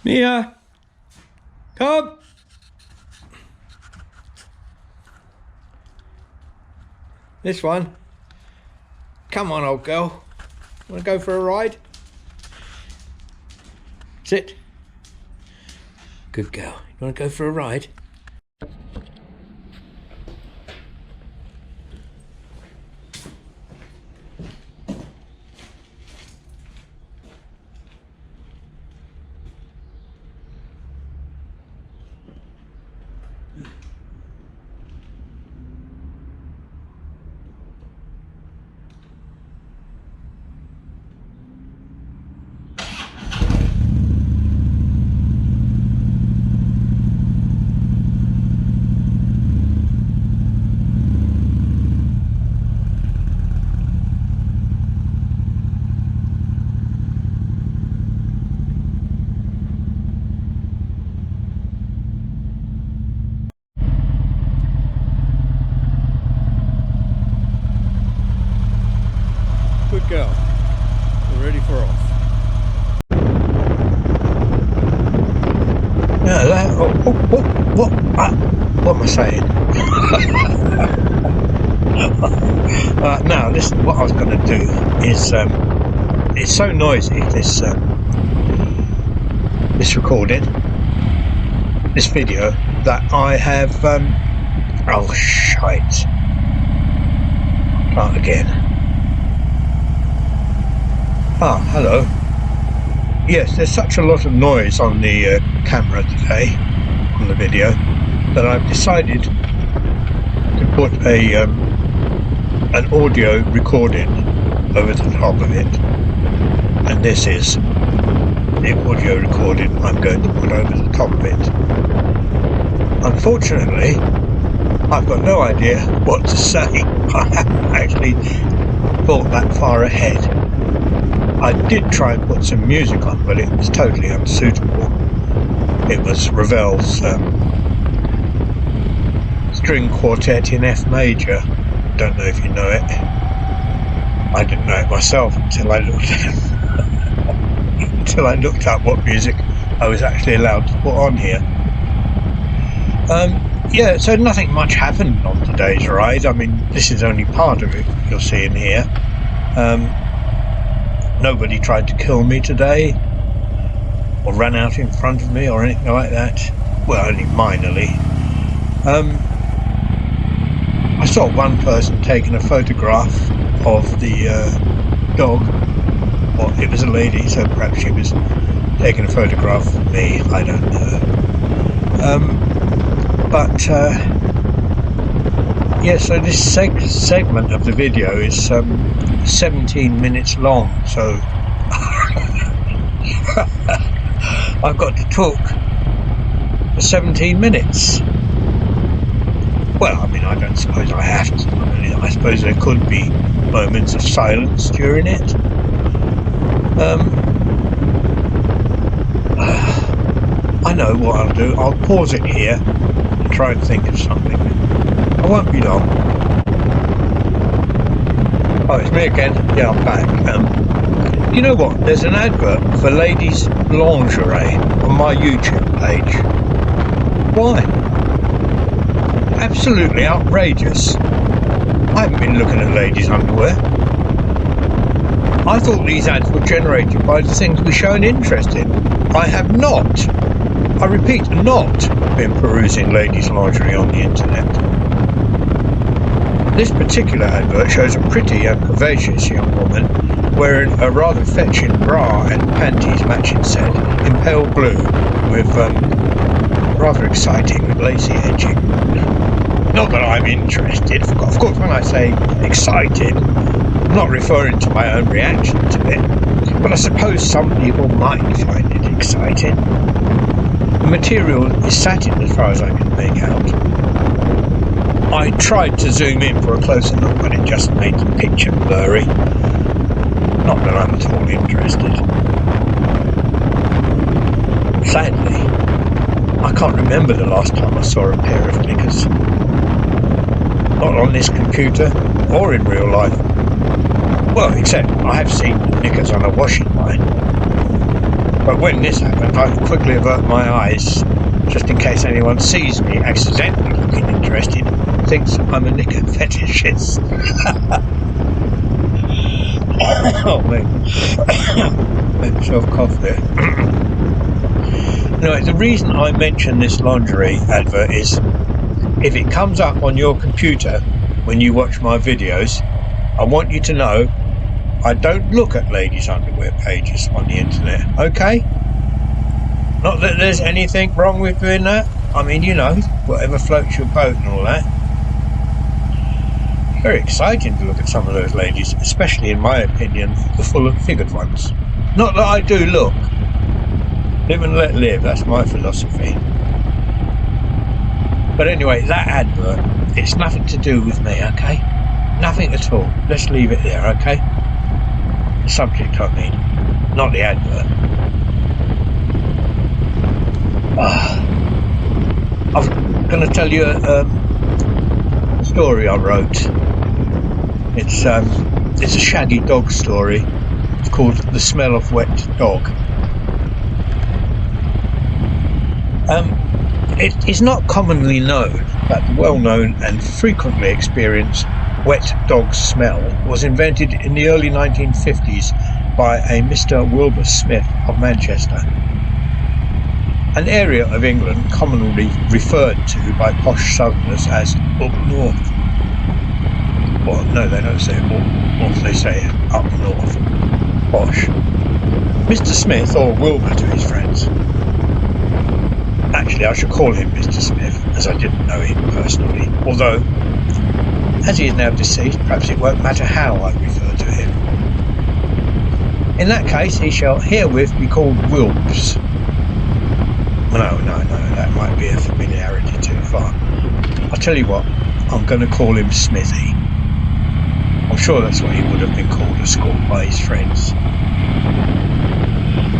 Mia, come. This one. Come on, old girl. Want to go for a ride? Sit. Good girl. You want to go for a ride? Good girl. We're ready for off. Yeah, what am I saying? Now, listen, what I was going to do is, it's so noisy, this recording, this video, that I have, oh, shite. Start again. Ah, hello. Yes, there's such a lot of noise on the camera today, on the video, that I've decided to put an audio recording over the top of it. And this is the audio recording I'm going to put over the top of it. Unfortunately, I've got no idea what to say. I haven't actually thought that far ahead. I did try and put some music on, but it was totally unsuitable. It was Ravel's string quartet in F major. Don't know if you know it. I didn't know it myself until I looked up what music I was actually allowed to put on here. Yeah, so nothing much happened on today's ride. I mean, this is only part of it you're seeing here. Nobody tried to kill me today, or ran out in front of me, or anything like that. Well, only minorly. I saw one person taking a photograph of the dog. Well, it was a lady, so perhaps she was taking a photograph of me. I don't know. Yeah, so this segment of the video is 17 minutes long, so I've got to talk for 17 minutes. Well, I mean, I don't suppose I have to. I suppose there could be moments of silence during it. I know what I'll do. I'll pause it here and try and think of something. I won't be long. Oh, it's me again. Yeah, I'm back. You know what? There's an advert for ladies' lingerie on my YouTube page. Why? Absolutely outrageous. I haven't been looking at ladies' underwear. I thought these ads were generated by the things we show an interest in. I have not, I repeat, not been perusing ladies' lingerie on the internet. This particular advert shows a pretty and vivacious young woman wearing a rather fetching bra and panties matching set in pale blue with rather exciting lacy edging. Not that I'm interested, of course when I say excited, I'm not referring to my own reaction to it, but I suppose some people might find it exciting. The material is satin as far as I can make out. I tried to zoom in for a closer look, but it just made the picture blurry. Not that I'm at all interested. Sadly, I can't remember the last time I saw a pair of knickers. Not on this computer, or in real life. Well, except I have seen knickers on a washing line. But when this happened, I quickly avert my eyes, just in case anyone sees me accidentally looking interested, thinks I'm a knicker fetishist. Oh, mate. Made myself cough there. Anyway, the reason I mention this lingerie advert is, if it comes up on your computer when you watch my videos, I want you to know I don't look at ladies' underwear pages on the internet, okay? Not that there's anything wrong with doing that. I mean, you know, whatever floats your boat and all that. Very exciting to look at some of those ladies, especially in my opinion, the fuller figured ones. Not that I do look. Live and let live, that's my philosophy. But anyway, that advert, it's nothing to do with me, okay? Nothing at all. Let's leave it there, okay? The subject, I mean, not the advert. I'm going to tell you a story I wrote. It's a shaggy dog story. It's called The Smell of Wet Dog. It is not commonly known that the well-known and frequently experienced wet dog smell was invented in the early 1950s by a Mr. Wilbur Smith of Manchester, an area of England commonly referred to by posh southerners as up north. Well, no, they don't say up north, they say up north. Posh. Mr. Smith, or Wilbur to his friends. Actually, I should call him Mr. Smith, as I didn't know him personally. Although, as he is now deceased, perhaps it won't matter how I refer to him. In that case, he shall herewith be called Wilbs. No, that might be a familiarity too far. I'll tell you what, I'm going to call him Smithy. I'm sure that's what he would have been called at school by his friends.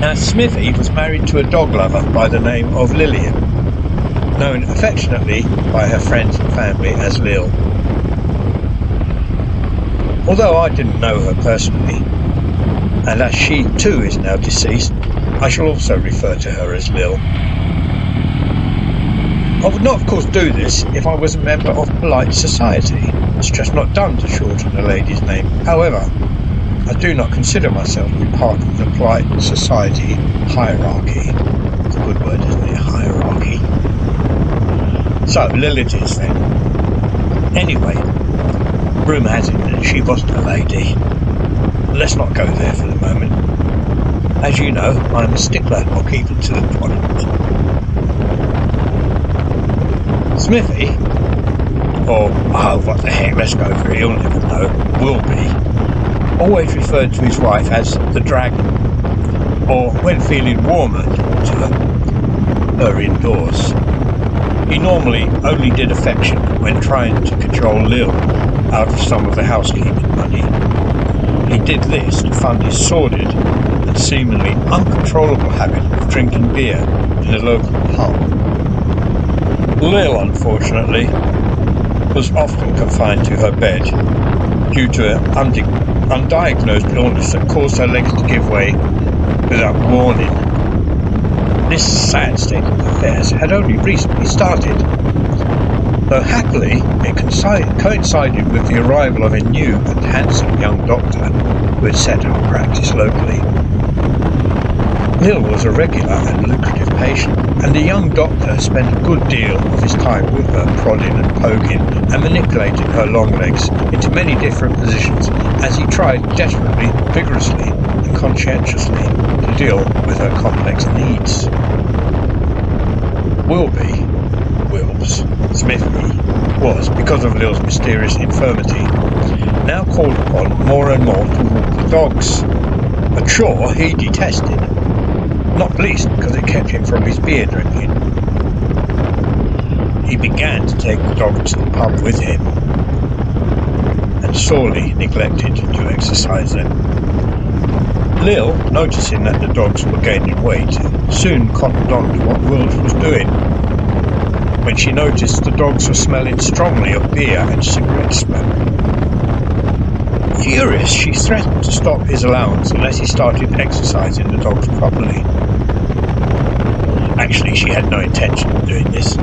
Now, Smithy was married to a dog lover by the name of Lillian, known affectionately by her friends and family as Lil. Although I didn't know her personally, and as she too is now deceased, I shall also refer to her as Lil. I would not, of course, do this if I was a member of polite society. It's just not done to shorten a lady's name. However, I do not consider myself to be part of the polite society hierarchy. It's a good word, isn't it? Hierarchy. So, Lil it is then. Anyway, rumour has it that she wasn't a lady. Let's not go there for the moment. As you know, I'm a stickler. I'll keep it to the point. Smithy, or, oh, what the heck, let's go for it, he'll never know, will be, always referred to his wife as the dragon, or when feeling warmer towards her indoors. He normally only did affection when trying to cajole Lil out of some of the housekeeping money. He did this to fund his sordid and seemingly uncontrollable habit of drinking beer in a local pub. Lil, unfortunately, was often confined to her bed due to an undiagnosed illness that caused her legs to give way without warning. This sad state of affairs had only recently started, though happily it coincided with the arrival of a new and handsome young doctor who had set up practice locally. Lil was a regular and lucrative patient, and the young doctor spent a good deal of his time with her, prodding and poking and manipulating her long legs into many different positions as he tried desperately, vigorously and conscientiously to deal with her complex needs. Wilbs, Smithy, was, because of Lil's mysterious infirmity, now called upon more and more to walk the dogs, a chore he detested, not least because it kept him from his beer drinking. He began to take the dogs to the pub with him, and sorely neglected to exercise them. Lil, noticing that the dogs were gaining weight, soon cottoned on to what Wilbs was doing. When she noticed the dogs were smelling strongly of beer and cigarette smoke. Furious, she threatened to stop his allowance unless he started exercising the dogs properly. Actually, she had no intention of doing this.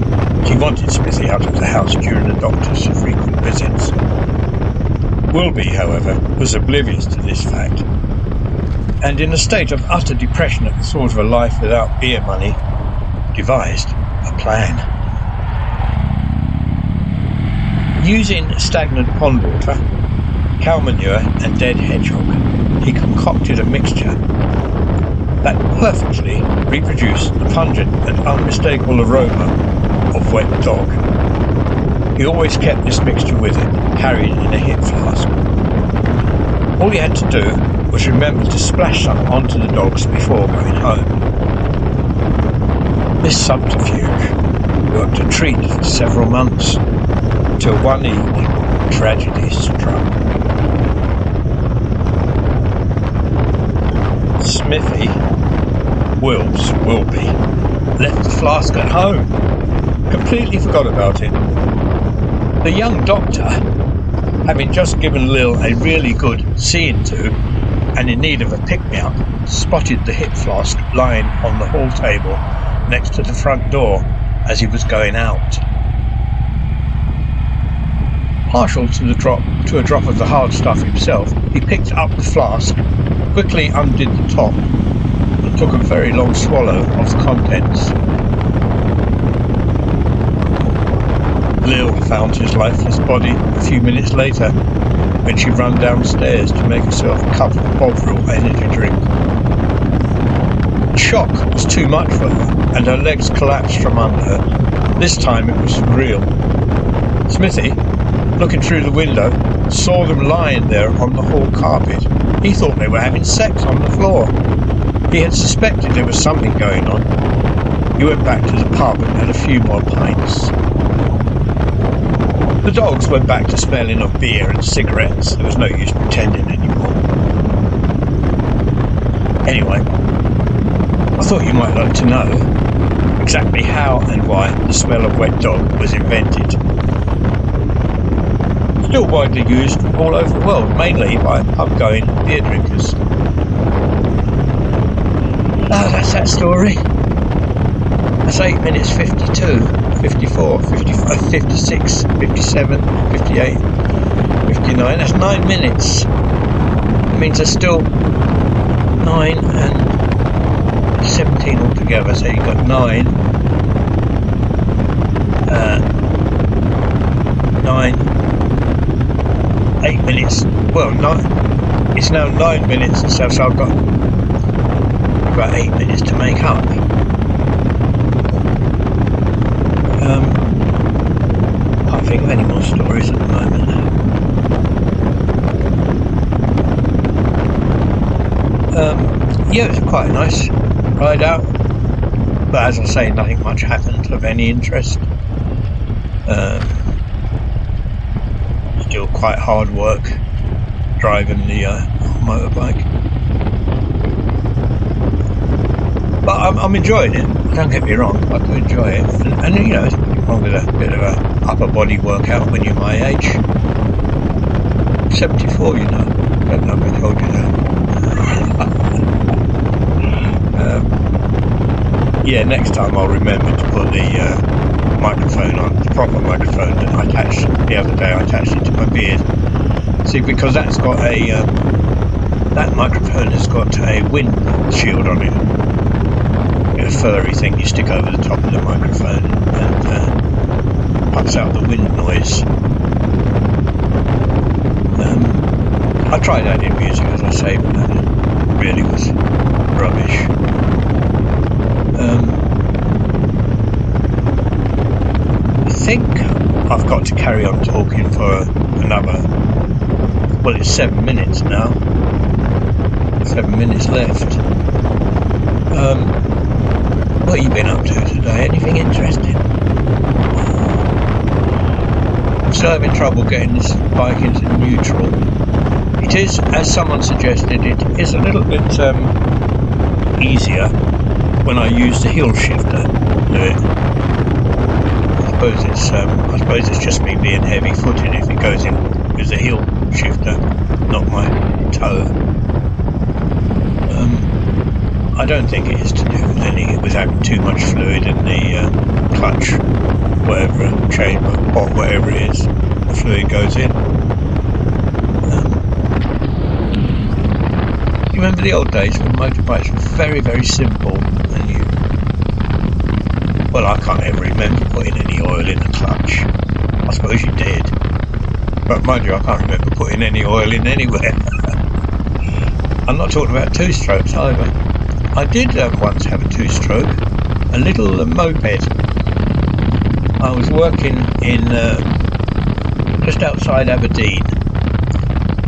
She wanted Smithy out of the house during the doctor's frequent visits. Wilby, however, was oblivious to this fact, and in a state of utter depression at the thought of a life without beer money, devised a plan. Using stagnant pond water, cow manure and dead hedgehog, he concocted a mixture that perfectly reproduced the pungent and unmistakable aroma of wet dog. He always kept this mixture with him, carried in a hip flask. All he had to do was remember to splash some onto the dogs before going home. This subterfuge worked a treat for several months, till one evening tragedy struck. Smithy, Wilby, left the flask at home. Completely forgot about it. The young doctor, having just given Lil a really good seeing to, and in need of a pick-me-up, spotted the hip flask lying on the hall table next to the front door as he was going out. Partial to a drop of the hard stuff himself, he picked up the flask, quickly undid the top, and took a very long swallow of the contents. Lil found his lifeless body a few minutes later, when she ran downstairs to make herself a cup of Bovril energy drink. The shock was too much for her, and her legs collapsed from under her. This time it was for real. Smithy, looking through the window, saw them lying there on the hall carpet. He thought they were having sex on the floor. He had suspected there was something going on. He went back to the pub and had a few more pints. The dogs went back to smelling of beer and cigarettes. There was no use pretending anymore. Anyway, I thought you might like to know exactly how and why the smell of wet dog was invented. Still widely used all over the world, mainly by pub-going beer drinkers. That's that story. That's 8 minutes 52, 54, 55, 56, 57, 58, 59. That's 9 minutes. It means there's still 9 and 17 altogether, so you've got 9. 8 minutes. Well, it's now 9 minutes and stuff, so I've got about 8 minutes to make up. Can't think of any more stories at the moment. Yeah, it was quite a nice ride out, but as I say, nothing much happened of any interest. Still quite hard work driving the motorbike, but I'm enjoying it. Don't get me wrong, I do enjoy it, and you know, it's nothing wrong with a bit of a upper body workout when you're my age. 74, you know. I don't know if I told you that. Yeah, next time I'll remember to put the microphone on, the proper microphone that I attached the other day. I attached it to my beard. See, because that's got a that microphone has got a wind shield on it. A furry thing you stick over the top of the microphone and cuts out the wind noise. I tried adding music, as I say, but that really was rubbish. I think I've got to carry on talking for another, well, it's 7 minutes now. 7 minutes left. What have you been up to today? Anything interesting? I'm still having trouble getting this bike into neutral. It is, as someone suggested, it is a little bit easier when I use the hill shifter to do it. I suppose it's just me being heavy-footed if it goes in with the hill shifter, not my toe. I don't think it is to do with having too much fluid in the clutch, whatever, chamber, pot, whatever it is, the fluid goes in. You remember the old days when motorbikes were very, very simple, and well, I can't ever remember putting any oil in the clutch. I suppose you did, but mind you, I can't remember putting any oil in anywhere. I'm not talking about two-strokes either. I did once have a two-stroke, a little moped. I was working in just outside Aberdeen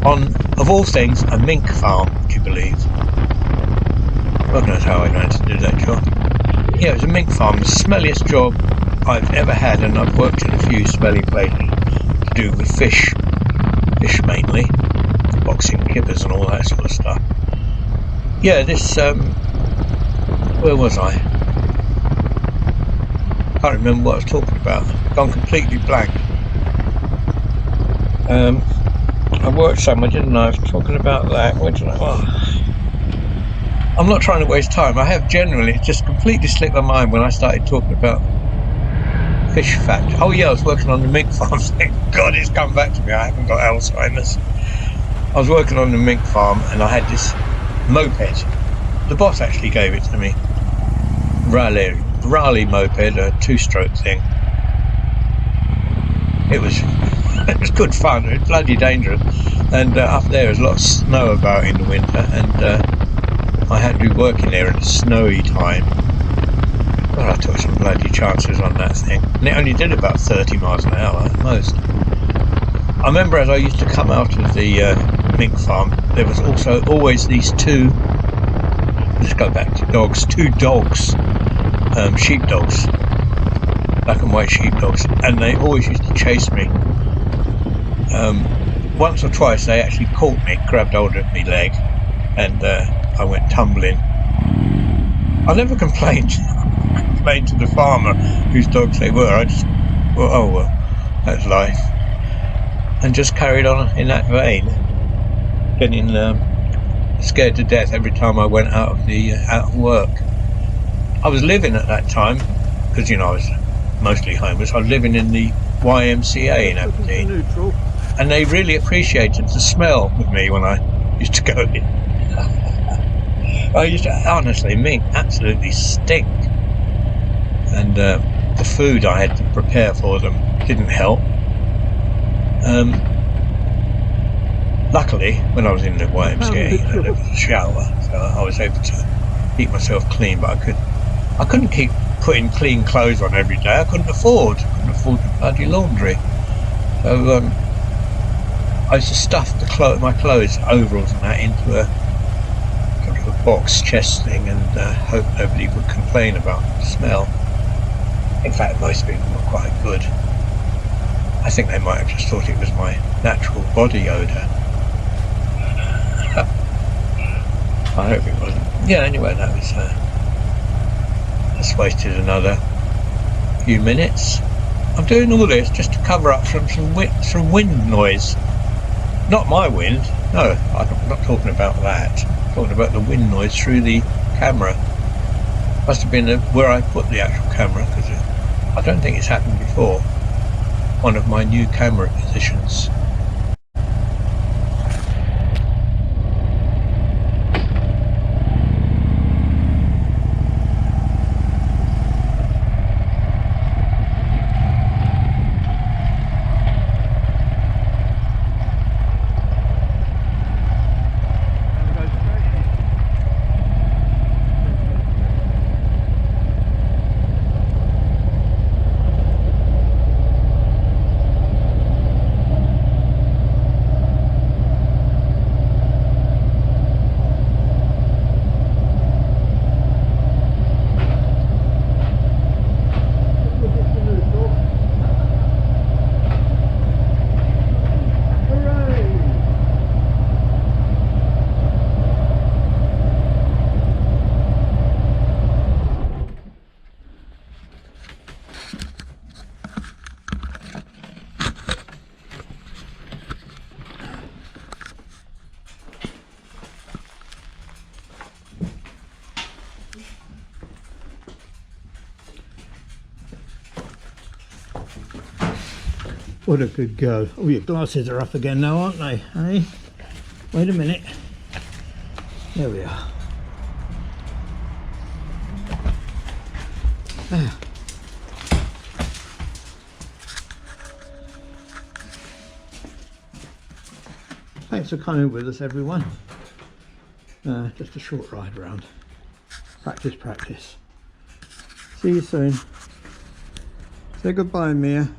on, of all things, a mink farm, would you believe? God knows how I managed to do that job. Yeah, it was a mink farm, the smelliest job I've ever had, and I've worked in a few smelly places to do with fish mainly, boxing kippers and all that sort of stuff. Yeah, this, where was I? Can't remember what I was talking about. Gone completely blank. I worked somewhere, didn't I? I was talking about that. I'm not trying to waste time. I have generally just completely slipped my mind when I started talking about fish factory. Oh yeah, I was working on the mink farm. Thank God it's come back to me. I haven't got Alzheimer's. I was working on the mink farm and I had this moped. The boss actually gave it to me. Harley moped, a two-stroke thing. It was good fun. It was bloody dangerous. And up there there's a lot of snow about in the winter, and I had to be working there in a snowy time. Well, I took some bloody chances on that thing, and it only did about 30 miles an hour at most. I remember as I used to come out of the mink farm, there was also always these two, let's go back to dogs, sheepdogs, black and white sheepdogs, and they always used to chase me. Once or twice they actually caught me, grabbed hold of my leg, and I went tumbling. I never complained to the farmer whose dogs they were. I just thought, oh well, that's life, and just carried on in that vein, getting scared to death every time I went out of work. I was living at that time, because I was mostly homeless. I was living in the YMCA in Aberdeen, and they really appreciated the smell of me when I used to go in. I used to, honestly, mink absolutely stink, and the food I had to prepare for them didn't help. Luckily, when I was in the YMCA, there was a shower, so I was able to keep myself clean, but I couldn't keep putting clean clothes on every day. I couldn't afford the bloody laundry. So I used to stuff my clothes, overalls and that, into a box chest thing, and hope nobody would complain about the smell. In fact, most people were quite good. I think they might have just thought it was my natural body odour. I hope it wasn't. Yeah, anyway, that was just wasted another few minutes. I'm doing all this just to cover up some wind noise. Not my wind, no, I'm not talking about that. I'm talking about the wind noise through the camera. Must have been where I put the actual camera, because I don't think it's happened before. One of my new camera positions. What a good girl. Oh, your glasses are up again now, aren't they? Hey? Wait a minute. There we are. There. Thanks for coming with us, everyone. Just a short ride around. Practice, practice. See you soon. Say goodbye, Mia.